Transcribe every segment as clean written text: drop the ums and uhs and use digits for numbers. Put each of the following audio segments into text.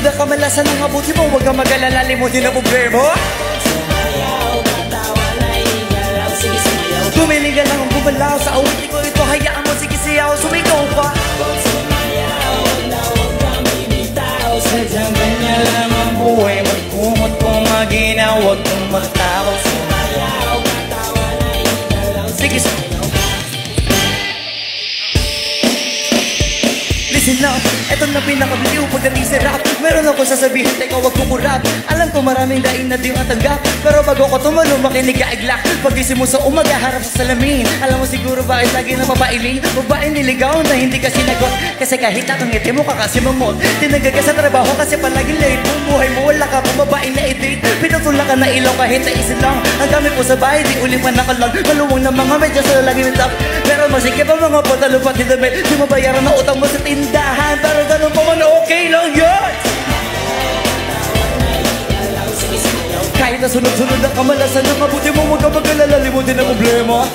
sunod ang kamalasan ng abuti mo. Huwag kang mag-alala, limutin ang problema. Tumili ka lang ang bumalaw sa awitin ko ito. Hayaan mo, sige siyaw, sumigaw pa. Sadyang ganyan lang ang buhay. Magkumot kong maginaw, huwag kong magtawa. Sige siyaw. Listen up, eto na pinakabiliw pagdating sa rap. Meron ako sasabihin, teka wag kong kurap. Alam ko maraming daing na di matanggap, pero bago ko tumalo makinig ka iglak. Pag-isip mo sa umaga harap sa salamin, alam mo siguro bakit lagi na mapailing. Babae niligaw na hindi ka sinagot, kasi kahit nakangiti mo ka kasi mamot. Tinagag ka sa trabaho kasi palagi late. Kung buhay mo wala ka pang babae na i-date, pinutulak ka na ilaw kahit naisip lang. Ang gamit po sa bahay, di uli pa nakalag. Maluwang na mga medyo sa lagi ng top, pero masikip ang mga patalo pati damit. Di mabayaran na utang mo sa tindahan, pero ganun pa man okay lang yun. Kahit na sunod-sunod ang kamalasan ng mabuti mo, huwag kang mag-alala, limutin ang problema.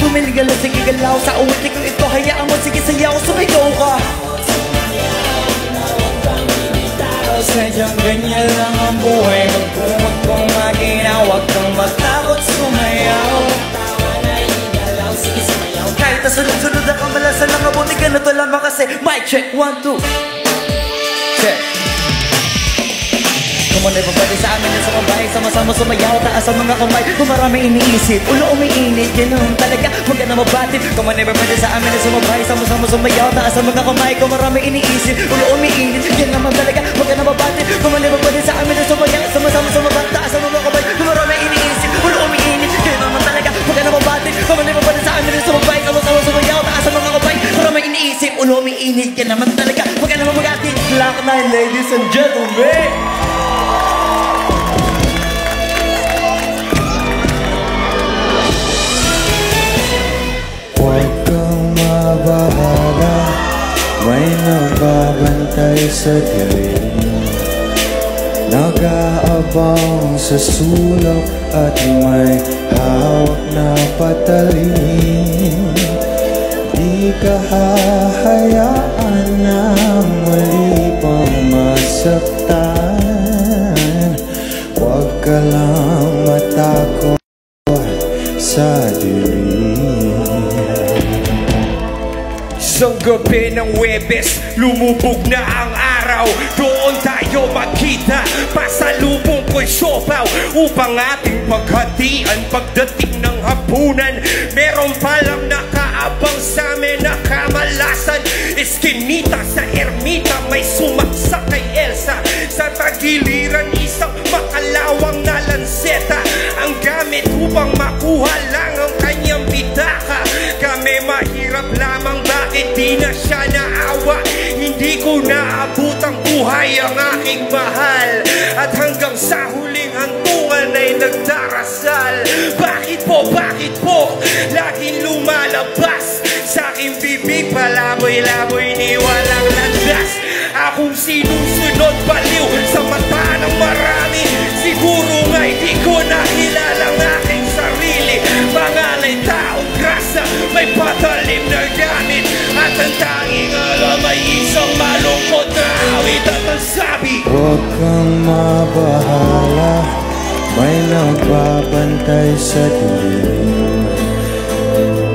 Tumili ka lang, sige galaw sa uwitin ko ito. Hayaan mo, sige sayaw, sumigaw ka. Sadyang ganyan lang ang buhay. Magkumot kong maginaw, huwag kang matakot sumayaw. Kahit na sunod-sunod ang kamalasan ng mabuti, ganito lamang kasi. Mic check, 1, 2. Check. Kung ano ba pwede sa amin na sumabay, sama-sama sumayaw, taas ang mga kamay. Kung marami iniisip, ulo umiinit, ganoon talaga, huwag ka na mabatid. Kung ano ba pwede sa amin na sumabay, sama-sama sumayaw, taas ang mga kamay. Kung marami iniisip, ulo umiinit, yan naman talaga, huwag ka na mabatid. Kung ano ba pwede sa amin na sumayaw, sama-sama sumayaw, taas ang mga kamay. Kung marami iniisip, ulo umiinit, yan naman talaga, huwag ka na mabatid. Kung ano ba pwede sa amin na sumabay, sama-sama sumayaw, taas ang mga kamay. Kung marami iniisip, ulo umiinit, yan naman talaga, huwag ka na mabatid. Black 9, ladies and gentlemen. Huwag kang mabahala, may nagbabantay sa dilim. Nag-aabang sa sulok at may hawak na patalim. Di ka hahayaan na muli pang masaktan. Huwag ka lang matakot sa dilim. Isang gabi ng Huwebes, lumubog na ang araw. Doon tayo magkita, pasalubong ko'y siopaw, upang ating paghatian pagdating ng hapunan. Meron palang nakaabang sa amin na kamalasan. Eskinita sa ermita, may sumaksak kay Elsa. Sa tagiliran isang makalawang na lanseta, ang gamit upang makuha lang ang kanyang bitaka. Kami mahirap lamang, bakit di na siya naawa? Hindi ko naabot ang buhay ang aking mahal, at hanggang sa huling hantungan ay nagdarasal. Bakit po, laging lumalabas sa aking bibig, palaboy-laboy ni walang landas. Akong sinusunod baliw sa mata ng marami, siguro nga'y di ko nakilala ang aking sarili. Pangalay taong grasa, may patalim na gamit, at ang tanging alam ay isang malungkot na awit at ang sabi. Huwag kang mabahala, may nagbabantay sa dilim.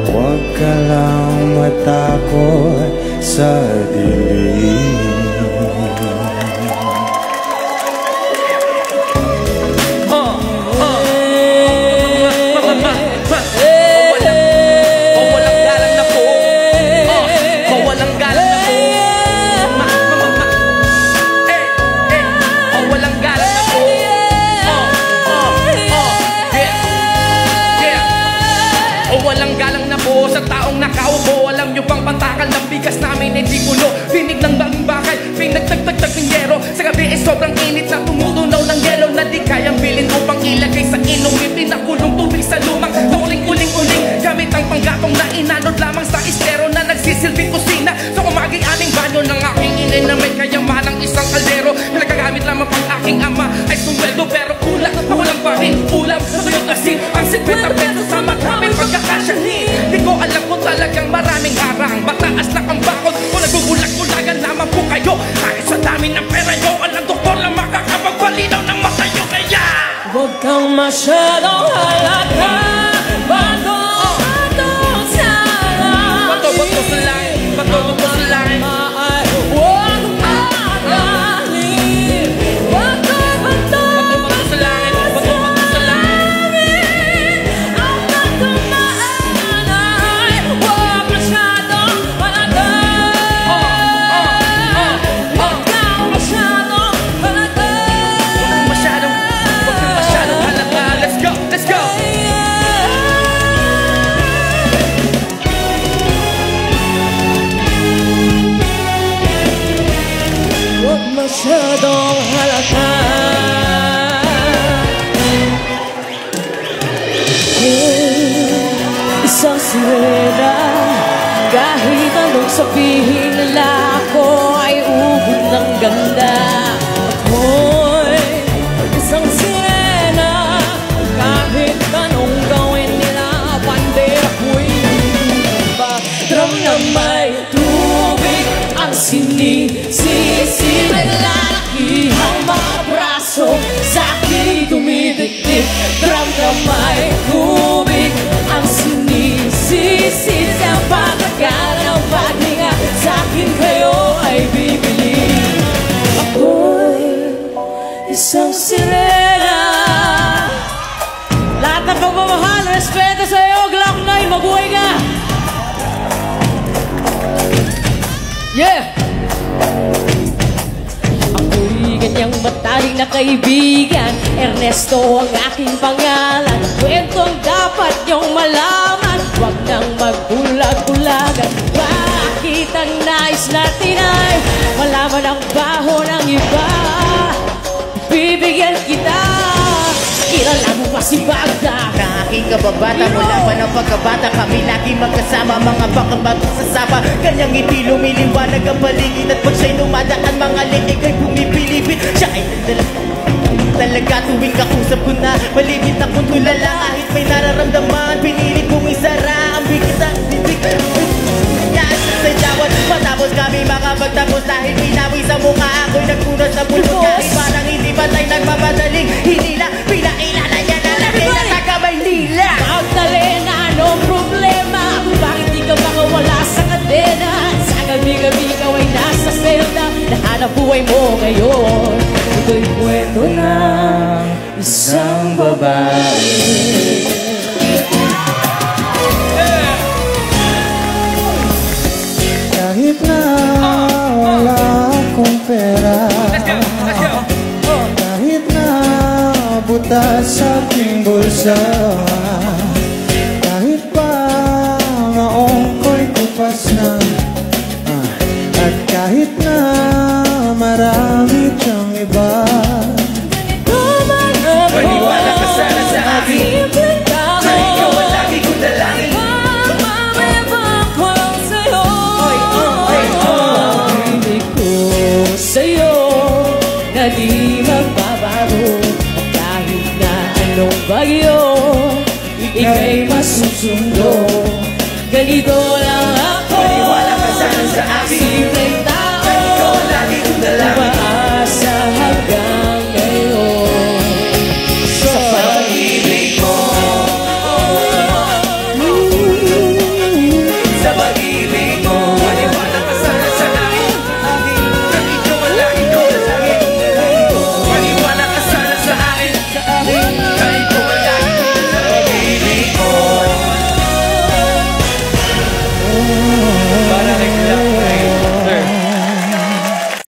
Huwag ka lang matakot sa dilim. Walang galang na po sa taong nakaupo. Alam nyo bang patakal ng bigas namin ay di kulo? Tinig ng banging bakal masyadong halata. Bato sa langit. Bato sa langit. Bato sa langit. Huwag mahalin. Bato sa langit. Bato sa langit. ang pagkamaan ay huwag masyadong halata. Huwag kang masyadong halata. Masyadong halata. Let's go. Let's go. Huwag masyadong halata. Isang sirena, kahit anong sabihin nila, ako ay ubod ng ganda. Ako'y isang sirena, kahit anong gawin nila, pandera ako'y ba? Drum na may tubig ang sinisisi. Lalaki ang mga braso sa akin dumidikdik. Drum na may tubig ang sinisisi. Sa pagkagal ng paghinga sa akin kayo ay bibili. Ako'y isang sirena. Lahat ng pagmamahal, respeto sa'yo, Glock 9, mabuhay ka! Yeah! Ako'y ganyang mataling na kaibigan, Ernesto ang aking pangalan. Kwentong dapat niyong malaman, huwag nang magbulag-bulagan. Bakit ang nais natin ay malaman ang baho ng iba? Bibigyan kita, kilala mo ba si Bagda? Ng aking kababata, mula pa ng pagkabata, kami lagi magkasama, mga bakabato sa sapa. Kanyang ngiti lumiliwanag ang paligid, at pag siya'y dumadaan, mga liig ay pumipilipit. Siya ay talaga tuwing kausap ko na malimit akong tulala. Kahit may nararamdaman, pinilit kong isara ang bigit ang bibig. Yan sa jawat, matapos kami makapagtapos, dahil minawi sa mukha ako'y nagpunas sa bulot. Kahit parang hindi ba tayo nagmamadaling hinila, pinailala niya na lahat na taga Maynila. Magdalena, anong problema? Bakit di ka makawala sa kadena? Sa gabi-gabi ikaw ay nasa selda, nahanap buhay mo ngayon. Ito'y kwento ng isang babae. Kahit na wala akong pera, kahit na butas sa aking bulsa, kahit pa maong ko'y kupas na, at kahit na marami siyang iba. Maniwala ka sana sa akin, na ikaw ang lagi kong dalangin. Di magbabago kahit na anong bagyo, ika'y masusundo. Ganito lang